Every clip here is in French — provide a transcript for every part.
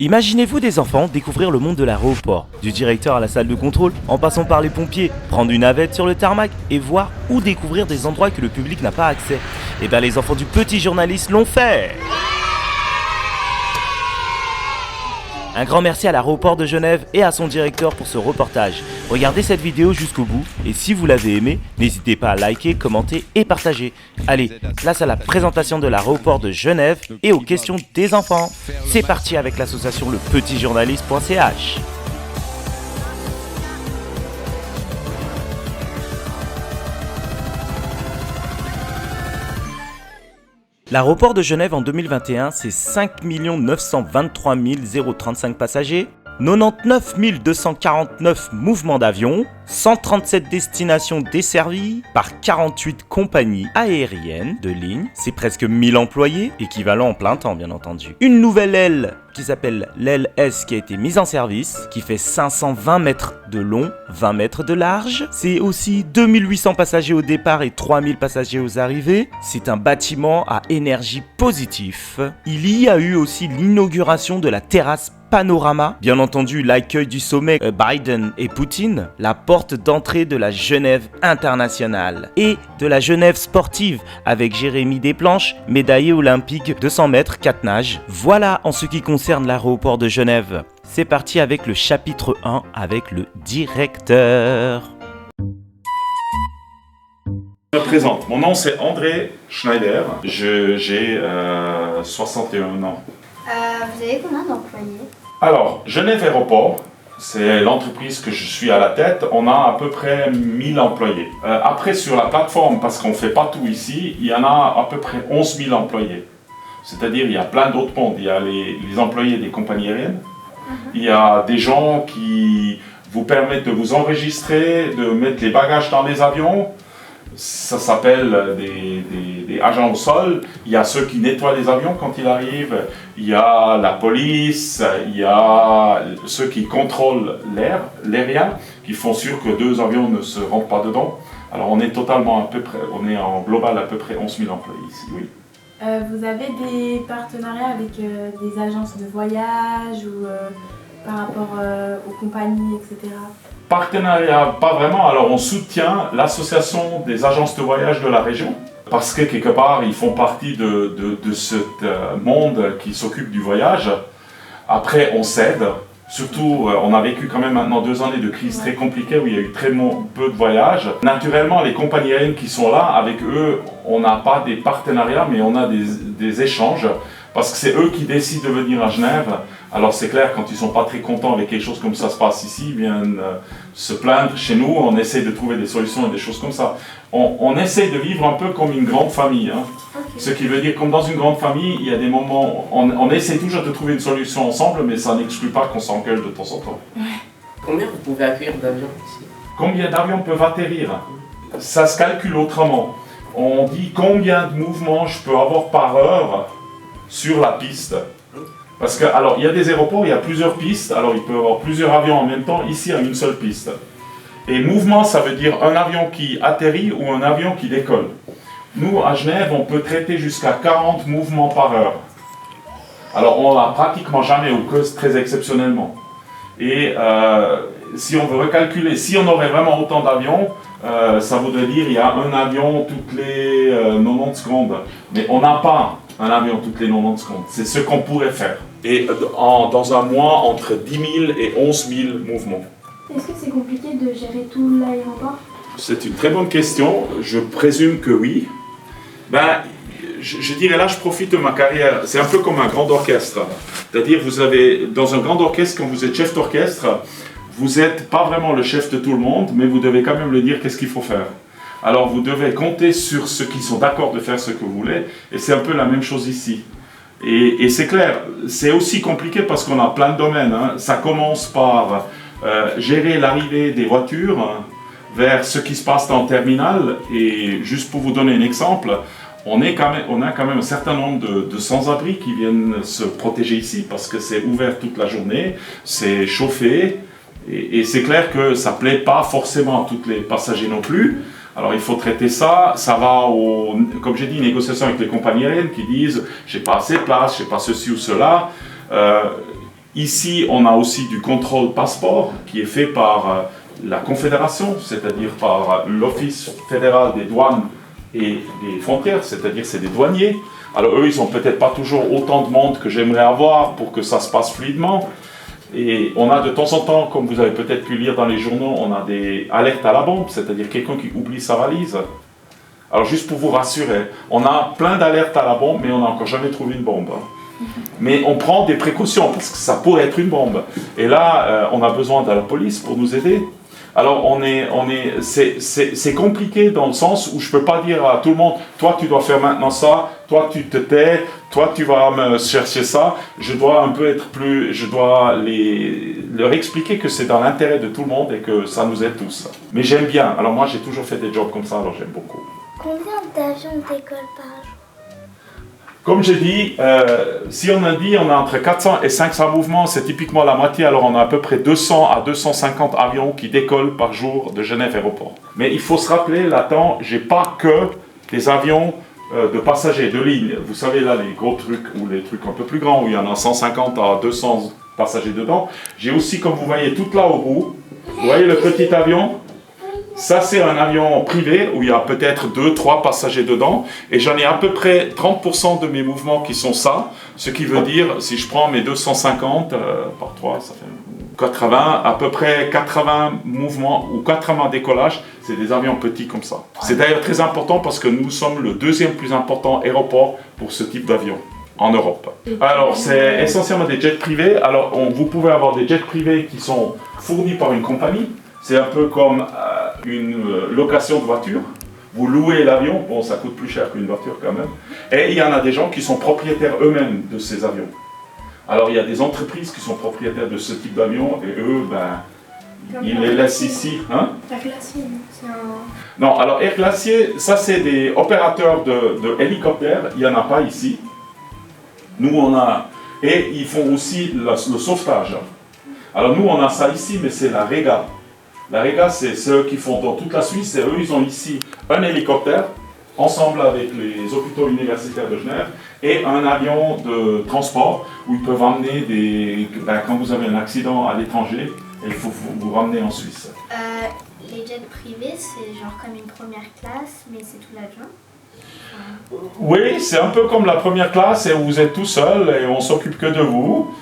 Imaginez-vous des enfants découvrir le monde de l'aéroport, du directeur à la salle de contrôle, en passant par les pompiers, prendre une navette sur le tarmac et voir ou découvrir des endroits que le public n'a pas accès. Et bien les enfants du petit journaliste l'ont fait. Un grand merci à l'aéroport de Genève et à son directeur pour ce reportage. Regardez cette vidéo jusqu'au bout et si vous l'avez aimé, n'hésitez pas à liker, commenter et partager. Allez, place à la présentation de l'aéroport de Genève et aux questions des enfants. C'est parti avec l'association lepetitjournaliste.ch. L'aéroport de Genève en 2021, c'est 5 923 035 passagers, 99 249 mouvements d'avion, 137 destinations desservies par 48 compagnies aériennes de ligne, c'est presque 1000 employés, équivalent en plein temps bien entendu. Une nouvelle aile qui s'appelle l'aile S qui a été mise en service, qui fait 520 mètres de long, 20 mètres de large. C'est aussi 2800 passagers au départ et 3000 passagers aux arrivées. C'est un bâtiment à énergie positive. Il y a eu aussi l'inauguration de la terrasse Panorama, bien entendu l'accueil du sommet Biden et Poutine, la porte d'entrée de la Genève internationale et de la Genève sportive avec Jérémy Desplanches, médaillé olympique 200 mètres 4 nages. Voilà en ce qui concerne l'aéroport de Genève. C'est parti avec le chapitre 1 avec le directeur. Je me présente, mon nom c'est André Schneider, j'ai 61 ans. Vous avez combien d'employés? Alors, Genève Aéroport, c'est l'entreprise que je suis à la tête, on a à peu près 1000 employés. Après sur la plateforme, parce qu'on ne fait pas tout ici, il y en a à peu près 11 000 employés. C'est-à-dire il y a plein d'autres mondes, il y a les employés des compagnies aériennes, il y a des gens qui vous permettent de vous enregistrer, de mettre les bagages dans les avions. Ça s'appelle des agents au sol. Il y a ceux qui nettoient les avions quand ils arrivent. Il y a la police. Il y a ceux qui contrôlent l'aérien, qui font sûr que deux avions ne se rentrent pas dedans. Alors on est totalement on est en global à peu près 11 000 employés ici, oui. Vous avez des partenariats avec des agences de voyage ou par rapport aux compagnies, etc. Partenariat, pas vraiment. Alors on soutient l'association des agences de voyage de la région parce que quelque part ils font partie de ce monde qui s'occupe du voyage. Après on s'aide. Surtout, on a vécu quand même maintenant 2 années de crise très compliquée où il y a eu très peu de voyages. Naturellement, les compagnies aériennes qui sont là, avec eux, on n'a pas des partenariats, mais on a des échanges. Parce que c'est eux qui décident de venir à Genève. Alors c'est clair, quand ils ne sont pas très contents avec quelque chose comme ça se passe ici, ils viennent se plaindre chez nous. On essaie de trouver des solutions et des choses comme ça. On essaie de vivre un peu comme une grande famille. Hein. Okay. Ce qui veut dire, comme dans une grande famille, il y a des moments, on essaie toujours de trouver une solution ensemble, mais ça n'exclut pas qu'on s'engueule de temps en temps. Ouais. Combien vous pouvez accueillir d'avions ici? Combien d'avions peuvent atterrir? Ça se calcule autrement. On dit combien de mouvements je peux avoir par heure sur la piste. Parce que, alors, il y a des aéroports, il y a plusieurs pistes, alors il peut y avoir plusieurs avions en même temps, ici il y a une seule piste. Et mouvement, ça veut dire un avion qui atterrit ou un avion qui décolle. Nous, à Genève, on peut traiter jusqu'à 40 mouvements par heure. Alors, on l'a pratiquement jamais, ou que très exceptionnellement. Et si on veut recalculer, si on aurait vraiment autant d'avions, ça voudrait dire qu'il y a un avion toutes les 90 secondes. Mais on n'a pas un avion toutes les 90 secondes. C'est ce qu'on pourrait faire. Et dans un mois, entre 10 000 et 11 000 mouvements. Est-ce que c'est compliqué de gérer tout l'aéroport? C'est une très bonne question. Je présume que oui. Je dirais là, je profite de ma carrière. C'est un peu comme un grand orchestre. C'est-à-dire, vous avez, dans un grand orchestre, quand vous êtes chef d'orchestre, vous n'êtes pas vraiment le chef de tout le monde, mais vous devez quand même lui dire qu'est-ce qu'il faut faire. Alors vous devez compter sur ceux qui sont d'accord de faire ce que vous voulez, et c'est un peu la même chose ici. Et c'est clair, c'est aussi compliqué parce qu'on a plein de domaines. Hein. Ça commence par gérer l'arrivée des voitures vers ce qui se passe dans le terminal, et juste pour vous donner un exemple, on a quand même un certain nombre de sans-abri qui viennent se protéger ici, parce que c'est ouvert toute la journée, c'est chauffé, et c'est clair que ça ne plaît pas forcément à tous les passagers non plus. Alors il faut traiter ça, ça va comme j'ai dit, négociation avec les compagnies aériennes qui disent « j'ai pas assez de place, j'ai pas ceci ou cela ». Ici, on a aussi du contrôle passeport qui est fait par la Confédération, c'est-à-dire par l'Office fédéral des douanes et des frontières, c'est-à-dire c'est des douaniers. Alors eux, ils n'ont peut-être pas toujours autant de monde que j'aimerais avoir pour que ça se passe fluidement. Et on a de temps en temps, comme vous avez peut-être pu lire dans les journaux, on a des alertes à la bombe, c'est-à-dire quelqu'un qui oublie sa valise. Alors juste pour vous rassurer, on a plein d'alertes à la bombe, mais on n'a encore jamais trouvé une bombe. Mais on prend des précautions, parce que ça pourrait être une bombe. Et là, on a besoin de la police pour nous aider. Alors c'est compliqué dans le sens où je ne peux pas dire à tout le monde, toi tu dois faire maintenant ça, toi tu te tais, toi tu vas me chercher ça. Je dois un peu être plus, je dois leur expliquer que c'est dans l'intérêt de tout le monde et que ça nous aide tous. Mais j'aime bien, alors moi j'ai toujours fait des jobs comme ça, alors j'aime beaucoup. Combien d'avions décollent par jour? Comme j'ai dit, si on a dit on a entre 400 et 500 mouvements, c'est typiquement la moitié, alors on a à peu près 200 à 250 avions qui décollent par jour de Genève Aéroport. Mais il faut se rappeler, là-dedans, j'ai pas que des avions de passagers, de ligne. Vous savez là, les gros trucs, ou les trucs un peu plus grands, où il y en a 150 à 200 passagers dedans. J'ai aussi, comme vous voyez, tout là au bout, vous voyez le petit avion? Ça, c'est un avion privé où il y a peut-être 2-3 passagers dedans. Et j'en ai à peu près 30% de mes mouvements qui sont ça. Ce qui veut dire, si je prends mes 250 par 3, ça fait 80, à peu près 80 mouvements ou 80 décollages, c'est des avions petits comme ça. C'est d'ailleurs très important parce que nous sommes le deuxième plus important aéroport pour ce type d'avion en Europe. Alors, c'est essentiellement des jets privés. Alors, vous pouvez avoir des jets privés qui sont fournis par une compagnie. C'est un peu comme une location de voiture. Vous louez l'avion, bon ça coûte plus cher qu'une voiture quand même. Et il y en a des gens qui sont propriétaires eux-mêmes de ces avions. Alors il y a des entreprises qui sont propriétaires de ce type d'avion et eux, ils les laissent ici. Hein? Air Glacier, c'est un... Non, alors Air Glacier, ça c'est des opérateurs de hélicoptères, il n'y en a pas ici. Nous on a... Et ils font aussi le sauvetage. Alors nous on a ça ici, mais c'est la Rega. La Rega, c'est ceux qui font dans toute la Suisse, et eux, ils ont ici un hélicoptère, ensemble avec les hôpitaux universitaires de Genève, et un avion de transport, où ils peuvent emmener quand vous avez un accident à l'étranger, il faut vous ramener en Suisse. Les jets privés, c'est genre comme une première classe, mais c'est tout l'avion? Oui, c'est un peu comme la première classe, et vous êtes tout seul, et on s'occupe que de vous.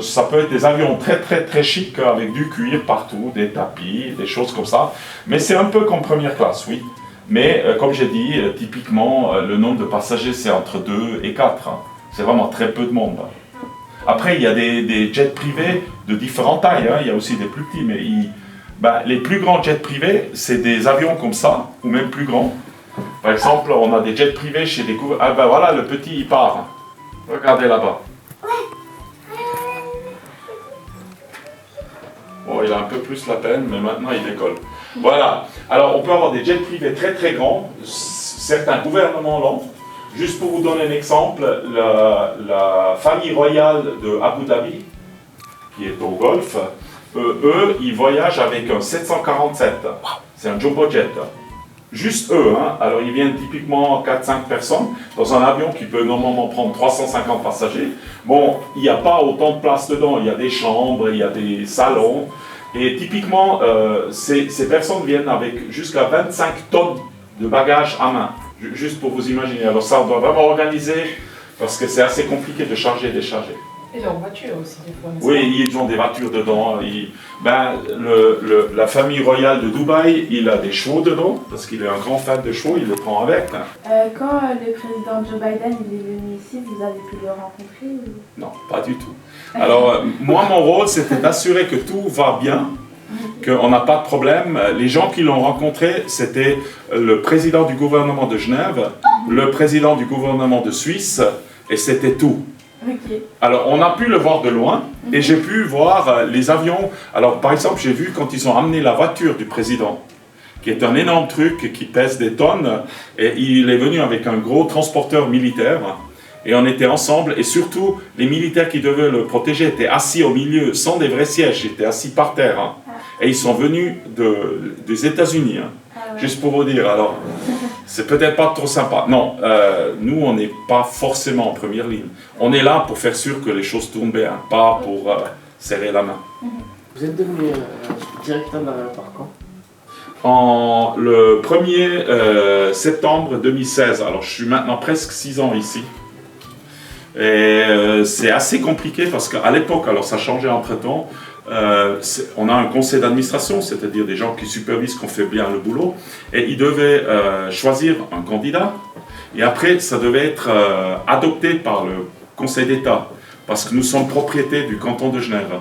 Ça peut être des avions très très très chics avec du cuir partout, des tapis, des choses comme ça. Mais c'est un peu comme première classe, oui. Mais comme j'ai dit, typiquement, le nombre de passagers c'est entre 2 et 4. Hein. C'est vraiment très peu de monde. Après, il y a des jets privés de différentes tailles. Hein. Il y a aussi des plus petits. Mais les plus grands jets privés, c'est des avions comme ça, ou même plus grands. Par exemple, on a des jets privés chez des gouvernements. Ah ben voilà, le petit il part. Regardez là-bas. Bon, il a un peu plus la peine, mais maintenant il décolle. Voilà. Alors, on peut avoir des jets privés très très grands. Certains gouvernements l'ont. Juste pour vous donner un exemple, la famille royale de Abu Dhabi, qui est au Golfe, eux, ils voyagent avec un 747. C'est un jumbo jet. Juste eux, hein. Alors ils viennent typiquement 4-5 personnes dans un avion qui peut normalement prendre 350 passagers. Bon, il n'y a pas autant de place dedans, il y a des chambres, il y a des salons. Et typiquement, ces personnes viennent avec jusqu'à 25 tonnes de bagages à main. Juste pour vous imaginer. Alors ça, on doit vraiment organiser parce que c'est assez compliqué de charger et décharger. Et leur voiture aussi, des fois. Oui, ils ont des voitures dedans. La famille royale de Dubaï, il a des chevaux dedans, parce qu'il est un grand fan de chevaux, il le prend avec. Quand le président Joe Biden il est venu ici, vous avez pu le rencontrer ou... Non, pas du tout. Alors, moi, mon rôle, c'était d'assurer que tout va bien, qu'on n'a pas de problème. Les gens qui l'ont rencontré, c'était le président du gouvernement de Genève, le président du gouvernement de Suisse, et c'était tout. Okay. Alors, on a pu le voir de loin et j'ai pu voir les avions. Alors, par exemple, j'ai vu quand ils ont amené la voiture du président, qui est un énorme truc qui pèse des tonnes, et il est venu avec un gros transporteur militaire et on était ensemble. Et surtout, les militaires qui devaient le protéger étaient assis au milieu, sans des vrais sièges, ils étaient assis par terre. Et ils sont venus des États-Unis, juste pour vous dire. Alors, c'est peut-être pas trop sympa. Non, nous, on n'est pas forcément en première ligne. On est là pour faire sûr que les choses tournent bien, pas pour serrer la main. Vous êtes devenu directeur d'un aéroport quand? Le 1er septembre 2016. Alors, je suis maintenant presque 6 ans ici. Et c'est assez compliqué parce qu'à l'époque, alors ça a changé entre-temps, on a un conseil d'administration, c'est-à-dire des gens qui supervisent qu'on fait bien le boulot, et ils devaient choisir un candidat, et après ça devait être adopté par le Conseil d'État, parce que nous sommes propriétaires du canton de Genève.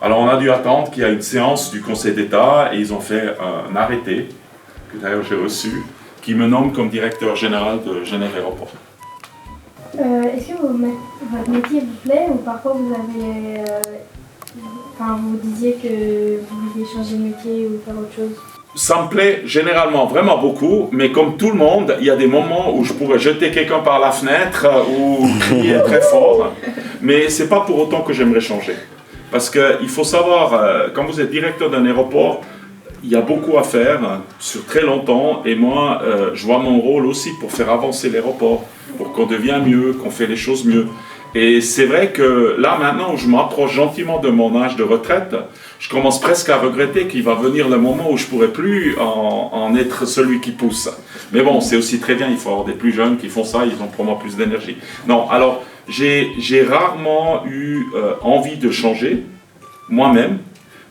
Alors on a dû attendre qu'il y ait une séance du Conseil d'État, et ils ont fait un arrêté, que d'ailleurs j'ai reçu, qui me nomme comme directeur général de Genève Aéroport. Est-ce que votre métier vous plaît ou parfois vous avez... vous disiez que vous vouliez changer de métier ou faire autre chose? Ça me plaît généralement vraiment beaucoup, mais comme tout le monde, il y a des moments où je pourrais jeter quelqu'un par la fenêtre ou crier très fort, mais c'est pas pour autant que j'aimerais changer. Parce qu'il faut savoir, quand vous êtes directeur d'un aéroport, il y a beaucoup à faire sur très longtemps, et moi, je vois mon rôle aussi pour faire avancer l'aéroport, pour qu'on devienne mieux, qu'on fait les choses mieux. Et c'est vrai que là, maintenant, où je m'approche gentiment de mon âge de retraite, je commence presque à regretter qu'il va venir le moment où je ne pourrai plus en être celui qui pousse. Mais bon, c'est aussi très bien, il faut avoir des plus jeunes qui font ça, ils ont pour moi plus d'énergie. Non, alors, j'ai rarement eu envie de changer, moi-même.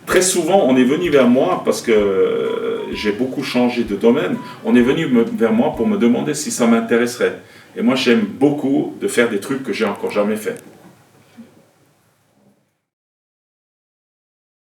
Très souvent, on est venu vers moi, parce que j'ai beaucoup changé de domaine, on est venu vers moi pour me demander si ça m'intéresserait. Et moi, j'aime beaucoup de faire des trucs que j'ai encore jamais fait.